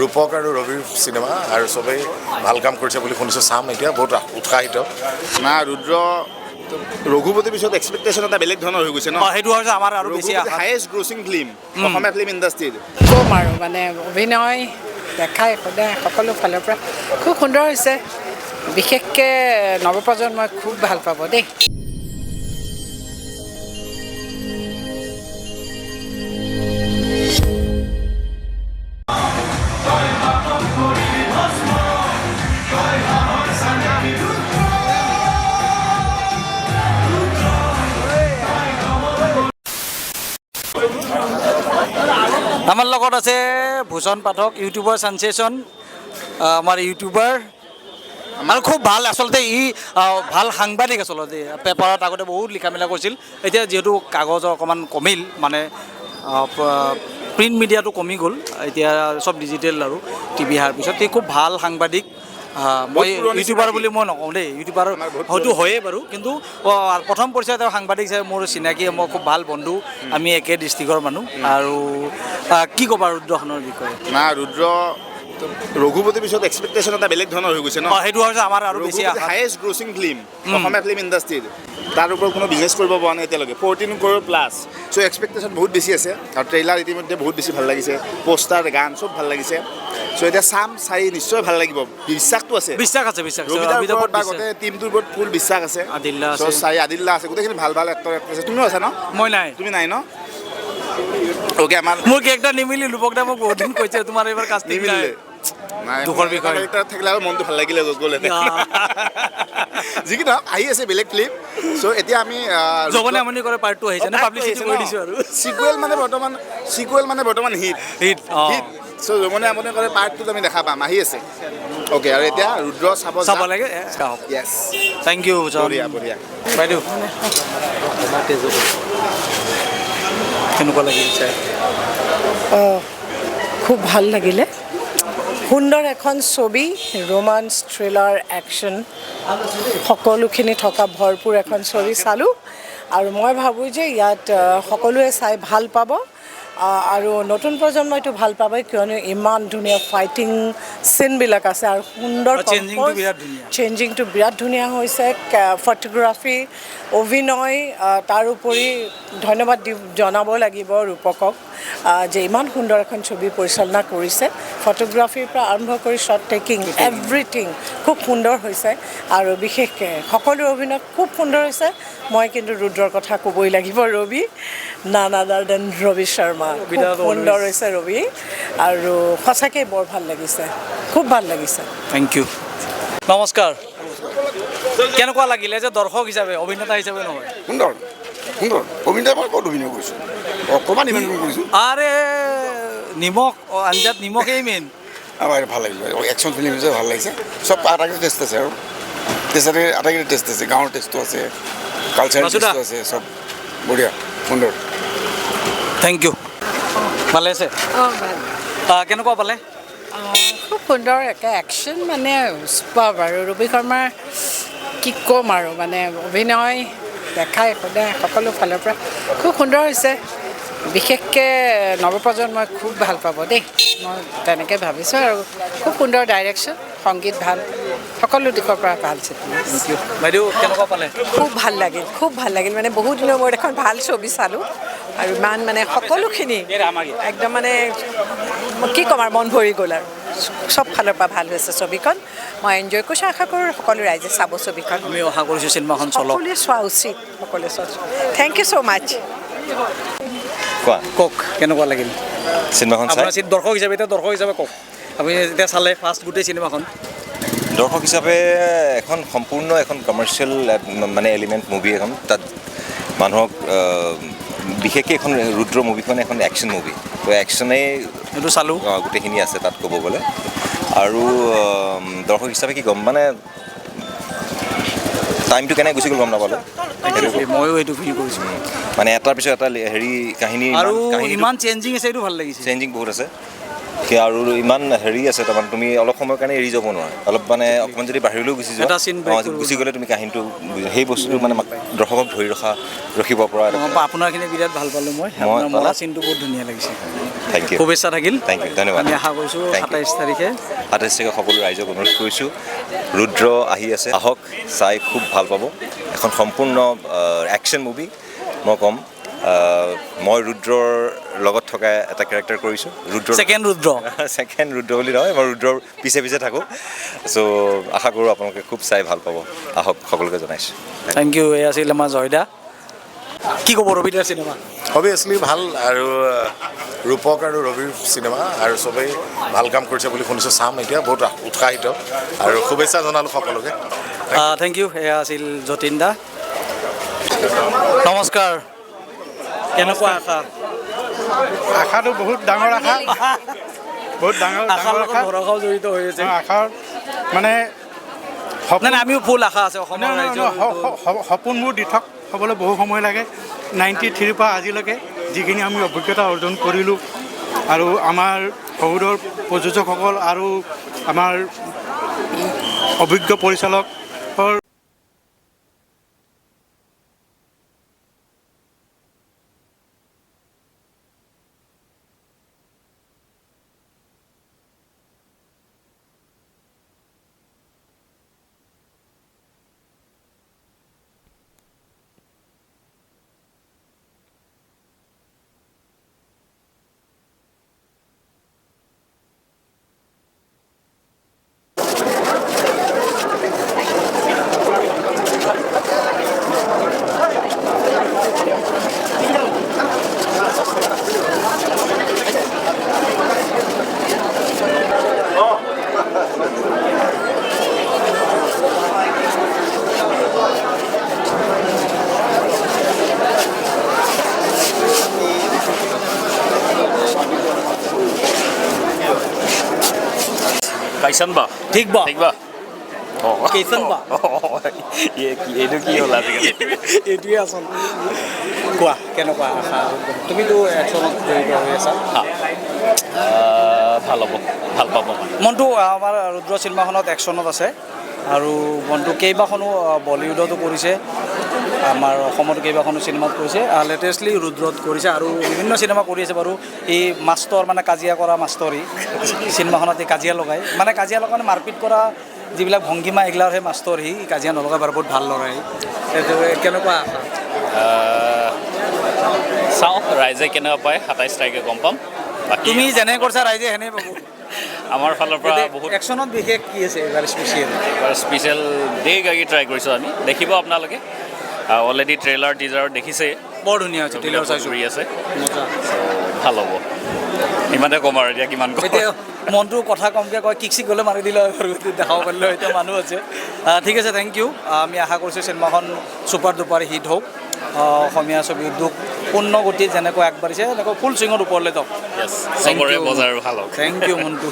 ৰূপক আৰু ৰবিৰ চিনেমা আৰু চবেই ভাল কাম কৰিছে বুলি শুনিছোঁ, চাম এতিয়া বহুত উৎসাহিত। না ৰুদ্ৰ ৰঘুপতিৰ পিছত এক্সপেক্টেশ্যন এটা বেলেগ ধৰণৰ হৈ গৈছে ন। সেইটো হৈছে আমাৰ আৰু বেছি হায়েষ্ট গ্ৰছিং ফিল্ম অসমীয়া ফিল্ম ইণ্ডাষ্ট্ৰীৰ। ক'ম আৰু মানে অভিনয় দেখাই সদায় সকলো ফালৰ পৰা খুব সুন্দৰ হৈছে, বিশেষকৈ নৱপ্ৰজন্মই খুব ভাল পাব দেই। আমাৰ লগত আছে ভূষণ পাঠক, ইউটিউবাৰ সেনসেশ্যন, আমাৰ ইউটিউবাৰ আৰু খুব ভাল আচলতে ভাল সাংবাদিক আচলতে। পেপাৰত আগতে বহুত লিখা মেলা কৰিছিল, এতিয়া যিহেতু কাগজৰ অকণমান কমিল, মানে প্ৰিণ্ট মিডিয়াটো কমি গ'ল, এতিয়া চব ডিজিটেল আৰু টিভি অহাৰ পিছত। খুব ভাল সাংবাদিক। মই ইউটিউবাৰ বুলি মই নকওঁ দেই, ইউটিউবাৰ হয়তো হয়েই বাৰু, কিন্তু প্ৰথম পৰিচয় তেওঁ সাংবাদিক হিচাপে মোৰ চিনাকি, মই খুব ভাল বন্ধু, আমি একে ডিষ্ট্ৰিক্টৰ মানুহ। আৰু কি ক'বা ৰুদ্ৰখনৰ বিষয়ে? না ৰুদ্ৰ ৰঘুপতিৰ পিছত এক্সপেক্টেশ্যন এটা বেলেগ ধৰণৰ হৈ গৈছে ন। সেইটো হৈছে আমাৰ আৰু বেছি হায়েষ্ট গ্ৰছিং ফিল্ম অসমীয়া ফিল্ম ইণ্ডাষ্ট্ৰীৰ। তাৰ ওপৰত কোনো বিজনেছ কৰিব পৰা নাই এতিয়ালৈকে, 14 crore প্লাছ। চ' এক্সপেক্টেশ্যন বহুত বেছি আছে, আৰু ট্ৰেইলাৰ ইতিমধ্যে বহুত বেছি ভাল লাগিছে, পোষ্টাৰ গান চব ভাল লাগিছে। চ' এতিয়া চাই নিশ্চয় ভাল লাগিব, বিশ্বাসটো আছে। বিশ্বাস ৰবিদাৰ ওপৰত বা গোটেই টিমটোৰ ওপৰত ফুল বিশ্বাস আছে। আদিল্লা আছে, গোটেইখিনি ভাল ভাল এক্টৰ এক্ট্ৰেছ আছে। তুমিও আছা ন? মই নাই। তুমি নাই ন? অ'কে, আমাৰ মোৰ কেৰেক্টাৰ নিমিলি, ৰূপকদা মোক বহুত দিন কৈছে তোমাৰ এইবাৰ কাষ্টিং নিমিলিলে দুখৰ বিষয়ে থাকিলে আৰু মনটো ভাল লাগিলে গ'লে। যি কি নহওক আহি আছে বেলেগ ফিল্ম। চ' এতিয়া আমি জগনে আমনি কৰে পাৰ্ট 2 আহিছে, পাব্লিচিটি কৰি দিছোঁ আৰু চিকুৱেল মানে বৰ্তমান হিট। চ' জগনে আমনি কৰে পাৰ্ট 2 আমি দেখা পাম, আহি আছে। অ'কে, আৰু এতিয়া ৰুদ্ৰ চাব লাগে। য়েছ, থেংক ইউ বঢ়িয়া। বাইদেউ কেনেকুৱা লাগিছে? খুব ভাল লাগিলে, সুন্দৰ এখন ছবি, ৰোমান্স, থ্ৰিলাৰ, একশ্যন সকলোখিনি থকা ভৰপূৰ এখন ছবি চালোঁ। আৰু মই ভাবোঁ যে ইয়াত সকলোৱে চাই ভাল পাব, আৰু নতুন প্ৰজন্মইতো ভাল পাবই, কিয়নো ইমান ধুনীয়া ফাইটিং চিনবিলাক আছে আৰু সুন্দৰ চেঞ্জিংটো বিৰাট ধুনীয়া হৈছে। ফটোগ্ৰাফী, অভিনয়, তাৰোপৰি ধন্যবাদ জনাব লাগিব ৰূপকক যে ইমান সুন্দৰ এখন ছবি পৰিচালনা কৰিছে। ফটোগ্ৰাফীৰ পৰা আৰম্ভ কৰি শ্বট টেকিং, এভৰিথিং খুব সুন্দৰ হৈছে, আৰু বিশেষকৈ সকলোৰে অভিনয় খুব সুন্দৰ হৈছে। মই কিন্তু ৰুদ্ৰৰ কথা ক'বই লাগিব, ৰবি, নান আদাৰ দেন ৰবি শৰ্মা। খুব সুন্দৰ হৈছে ৰবি, আৰু সঁচাকৈ বৰ ভাল লাগিছে, খুব ভাল লাগিছে। Thank you. নমস্কাৰ। কেনেকুৱা লাগিলে যে দৰ্শক হিচাপে, অভিনেতা হিচাপে নহয়? সুন্দৰ অভিনেতা। মই ক'ত অভিনয় কৰিছোঁ? অকণমান ইমান কৰিছোঁ। আৰে নিমখ আঞ্জাত নিমখেই মেইন। আমাৰ ভাল লাগিলে, একশ্যন ফিল্ম হিচাপে ভাল লাগিছে। চব আটাইকেইটা টেষ্ট আছে, আৰু আটাইকেইটা টেষ্ট আছে, গাঁৱৰ টেষ্টটো আছে, কালচাৰেল টেষ্টটো আছে, চব বঢ়িয়া, সুন্দৰ। Thank you. ভালে আছে? কেনেকুৱা পালে? খুব সুন্দৰ একে একশ্যন, মানে চুপাৰ। আৰু ৰবি শৰ্মাৰ কি ক'ম আৰু, মানে অভিনয় দেখাই সদায় সকলো ফালৰ পৰা খুব সুন্দৰ হৈছে, বিশেষকৈ নৱপ্ৰজন্মই খুব ভাল পাব দেই, মই তেনেকৈ ভাবিছোঁ। আৰু খুব সুন্দৰ ডাইৰেকশ্যন, সংগীত ভাল, সকলো দিশৰ পৰা ভাল চিনেমা। বাইদেউ কেনেকুৱা পালে? খুব ভাল লাগিল, মানে বহুত দিনৰ মূৰত এখন ভাল ছবি চালোঁ, আৰু ইমান মানে সকলোখিনি একদম মানে কি ক'ম আৰু, মন ভৰি গ'ল, আৰু চব ফালৰ পৰা ভাল হৈছে ছবিখন। মই এনজয় কৰিছোঁ, আশা কৰোঁ সকলো ৰাইজে চাব ছবিখন। আমি আশা কৰিছোঁ চিনেমাখন চলক, সকলোৱে চোৱা উচিত, সকলোৱে চোৱা উচিত। থেংক ইউ ছ' মাছ। কোৱা, কওক কেনেকুৱা লাগিল চিনেমাখন চাই? দৰ্শক হিচাপে কওক, আপুনি যেতিয়া চালে ফাৰ্ষ্ট গোটেই চিনেমাখন? দৰ্শক হিচাপে এখন সম্পূৰ্ণ এখন কমাৰ্চিয়েল মানে এলিমেণ্ট মুভি এখন। তাত মানুহক বিশেষকৈ এখন ৰুদ্ৰ মুভিখন এখন একশ্যন মুভি, তো একশ্যনেই সেইটো চালোঁ, গোটেইখিনি আছে তাত ক'ব গ'লে। আৰু দৰ্শক হিচাপে কি ক'ম, মানে টাইমটো কেনেকৈ গুচি গ'ল গম নাপালোঁ। ময়ো সেইটো ফিল কৰিছোঁ, মানে এটাৰ পিছত এটা হেৰি কাহিনী, আৰু ইমান চেঞ্জিং আছে, এইটো ভাল লাগিছে। চেঞ্জিং বহুত আছে, আৰু ইমান হেৰি আছে তাৰমানে তুমি অলপ সময়ৰ কাৰণে এৰি যাব নোৱাৰা অলপ মানে অকণমান যদি বাহিৰলৈও গুচি যোৱা এটা scene break গুচি গ'লে তুমি কাহিনীটো সেই বস্তুটো মানে দৰ্শকক ধৰি ৰখিব পৰা আপোনাৰখিনি বিৰাট ভাল পালোঁ মই মই আপোনাৰ মৰা পালা? চিনটো বহুত ধুনীয়া লাগিছে থেংক ইউ শুভেচ্ছা থাকিল থেংক ইউ ধন্যবাদ আমি আশা কৰিছোঁ Thank you. 27 তাৰিখে 28 তাৰিখে সকলো ৰাইজক অনুৰোধ কৰিছোঁ ৰুদ্ৰ আহি আছে আহক চাই খুব ভাল পাব এখন সম্পূৰ্ণ একশ্যন মুভি মই ক'ম মই ৰুদ্ৰৰ লগত থকা এটা কেৰেক্টাৰ কৰিছোঁ ছেকেণ্ড ৰুদ্ৰ ছেকেণ্ড ৰুদ্ৰ বুলি নহয় মই ৰুদ্ৰৰ পিছে পিছে থাকোঁ চ' আশা কৰোঁ আপোনালোকে খুব চাই ভাল পাব আহক সকলোকে জনাইছোঁ থেংক ইউ এই আছিল আমাৰ জয়দা কি ক'ব ৰবিদাৰ চিনেমা অভিয়াছলি ভাল আৰু ৰূপক আৰু ৰবিৰ চিনেমা আৰু চবেই ভাল কাম কৰিছে বুলি শুনিছোঁ চাম এতিয়া বহুত উৎসাহিত আৰু শুভেচ্ছা জনালোঁ সকলোকে থেংক ইউ এয়া আছিল যতীন দা নমস্কাৰ কেনেকুৱা আশা আশাটো বহুত ডাঙৰ আশা বহুত ডাঙৰ আশাৰ ডাঙৰ লগত আশা ভৰসাও জড়িত হৈ আছে আশাৰ মানে নাই নাই আমিও ফুল আশা আছে অসমৰ ৰাইজৰ সপোনবোৰ দিঠক হ'বলৈ বহু সময় লাগে 93 পৰা আজিলৈকে যিখিনি আমি অভিজ্ঞতা অৰ্জন কৰিলোঁ আৰু আমাৰ শহুৰৰ প্ৰযোজকসকল আৰু আমাৰ অভিজ্ঞ পৰিচালকৰ कैसन बा ঠিক বা ठीक बा কেইজন বা এইটো কি হ'ল আজিকালি এইটোৱে আচলতে কোৱা কেনেকুৱা আশা তুমিতো একশ্যনত জড়িত হৈ আছা ভাল হ'ব ভাল পাব মানে মনটো আমাৰ ৰুদ্ৰ চিনেমাখনত একশ্যনত আছে আৰু মনটো কেইবাখনো বলিউডতো কৰিছে আমাৰ অসমতো কেইবাখনো চিনেমাত কৰিছে লেটেষ্টলি ৰুদ্ৰত কৰিছে আৰু বিভিন্ন চিনেমা কৰি আছে বাৰু এই মাষ্টৰ মানে কাজিয়া কৰা মাষ্টৰী চিনেমাখনত এই কাজিয়া লগাই মানে কাজিয়া লগাই মাৰপিট কৰা যিবিলাক ভংগীমা এইগিলাৰ সেই মাষ্টৰ সি কাজিয়া নলগাই বাৰু বহুত ভাল লগাই কেনেকুৱা আশা চাওঁ ৰাইজে কেনেকুৱা পায় 27 তাৰিখে গম পাম বাকী তুমি যেনে কৰিছা ৰাইজে সেনে পাব আমাৰ ফালৰ পৰা বহুত একশ্যনত বিশেষ কি আছে এইবাৰ স্পেচিয়েল স্পেচিয়েল গাড়ী ট্ৰাই কৰিছোঁ আমি দেখিব আপোনালোকে অলৰেডি ট্ৰেইলাৰ টিজাৰত দেখিছে বৰ ধুনীয়া হৈছে ট্ৰেইলাৰ চাইছোঁ কৰি আছে মজা ভাল হ'ব ইমানে ক'ম আৰু এতিয়া কিমান ক'ম এতিয়া মনটো কথা কমকৈ কয় কিক চিক গ'লে মাৰি দিলে দেখাব পাৰিলে এতিয়া মানুহ আছে ঠিক আছে থেংক ইউ আমি আশা কৰিছোঁ চিনেমাখন ছুপাৰ ডুপাৰ হিট হওক অসমীয়া ছবি উদ্যোগ পূৰ্ণ গতিত যেনেকৈ আগবাঢ়িছে তেনেকৈ ফুল চুইঙত ওপৰলৈ যাওক চবৰে বজাৰ ভাল হ'ব থেংক ইউ মন্টু